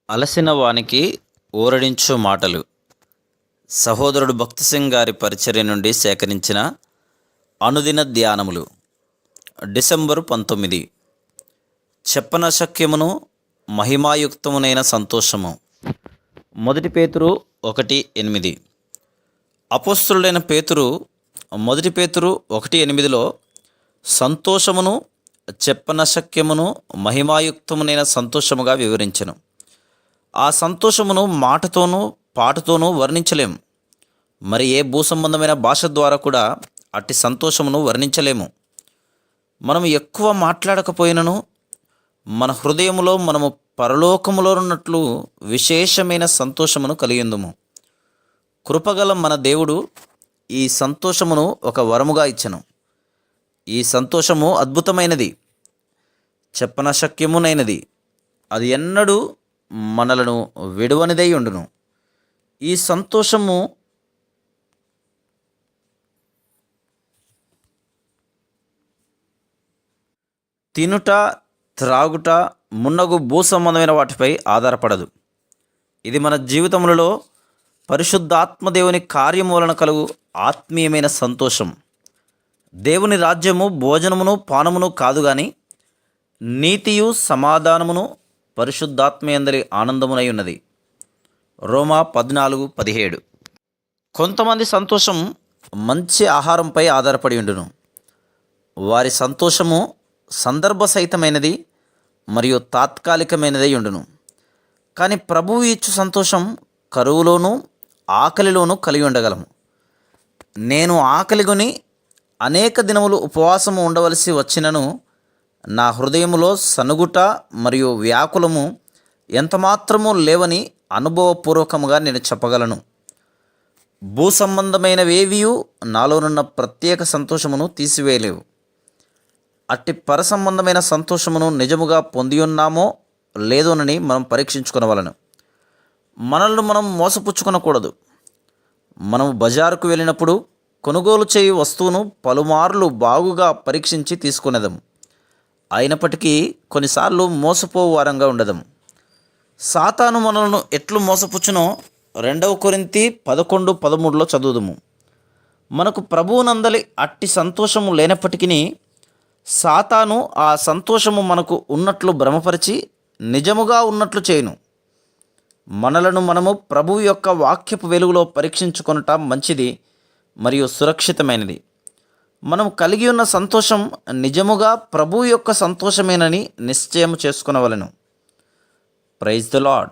అలసిన వానికి ఊరడించు మాటలు. సహోదరుడు భక్తి సింగ్ గారి పరిచర్య నుండి సేకరించిన అనుదిన ధ్యానములు. డిసెంబరు 19. చెప్పనశక్యమును మహిమాయుక్తమునైన సంతోషము. 1 పేతురు 1:8. అపోస్తలుడైన పేతురు 1 పేతురు 1:8లో సంతోషమును చెప్పనశక్యమును మహిమాయుక్తమునైన సంతోషముగా వివరించెను. ఆ సంతోషమును మాటతోనూ పాటతోనూ వర్ణించలేము. మరి ఏ భూసంబంధమైన భాష ద్వారా కూడా అట్టి సంతోషమును వర్ణించలేము. మనం ఎక్కువ మాట్లాడకపోయినను మన హృదయములో మనము పరలోకములో ఉన్నట్లు విశేషమైన సంతోషమును కలిగిందుము. కృపగల మన దేవుడు ఈ సంతోషమును ఒక వరముగా ఇచ్చెను. ఈ సంతోషము అద్భుతమైనది, చెప్పనశక్యమునైనది. అది ఎన్నడూ మనలను విడువనిదై ఉండును. ఈ సంతోషము తినుట, త్రాగుట మున్నగు భూసంబంధమైన వాటిపై ఆధారపడదు. ఇది మన జీవితములలో పరిశుద్ధాత్మదేవుని కార్యము వలన కలుగు ఆత్మీయమైన సంతోషం. దేవుని రాజ్యము భోజనమును పానమును కాదు గాని నీతియు సమాధానమును పరిశుద్ధాత్మయందలి ఆనందమునై ఉన్నది. రోమా 14:17. కొంతమంది సంతోషం మంచి ఆహారంపై ఆధారపడి ఉండును. వారి సంతోషము సందర్భ సహితమైనది మరియు తాత్కాలికమైనదై ఉండును. కానీ ప్రభువు ఇచ్చు సంతోషం కరువులోనూ ఆకలిలోనూ కలిగి ఉండగలము. నేను ఆకలిగొని అనేక దినములు ఉపవాసము ఉండవలసి వచ్చినను నా హృదయములో సనుగుట మరియు వ్యాకులము ఎంతమాత్రమూ లేవని అనుభవపూర్వకముగా నేను చెప్పగలను. భూసంబంధమైనవేవియు నాలోనున్న ప్రత్యేక సంతోషమును తీసివేయలేవు. అట్టి పరసంబంధమైన సంతోషమును నిజముగా పొందియున్నామో లేదోనని మనం పరీక్షించుకొనవలెను. మనల్ని మనం మోసపుచ్చుకొనకూడదు. మనము బజారుకు వెళ్ళినప్పుడు కొనుగోలు చేయు వస్తువును పలుమార్లు బాగుగా పరీక్షించి తీసుకునేదము. అయినప్పటికీ కొన్నిసార్లు మోసపోవు వారంగా ఉండదము. సాతాను మనలను ఎట్లు మోసపుచ్చునో 2 కొరింథీ 11:13లో చదువుదుము. మనకు ప్రభువునందలి అట్టి సంతోషము లేనప్పటికీ సాతాను ఆ సంతోషము మనకు ఉన్నట్లు భ్రమపరిచి నిజముగా ఉన్నట్లు చేయును. మనలను మనము ప్రభువు యొక్క వాక్యపు వెలుగులో పరీక్షించుకొనుట మంచిది మరియు సురక్షితమైనది. మనం కలిగి ఉన్న సంతోషం నిజముగా ప్రభువు యొక్క సంతోషమేనని నిశ్చయం చేసుకొనవలెను. Praise the lord.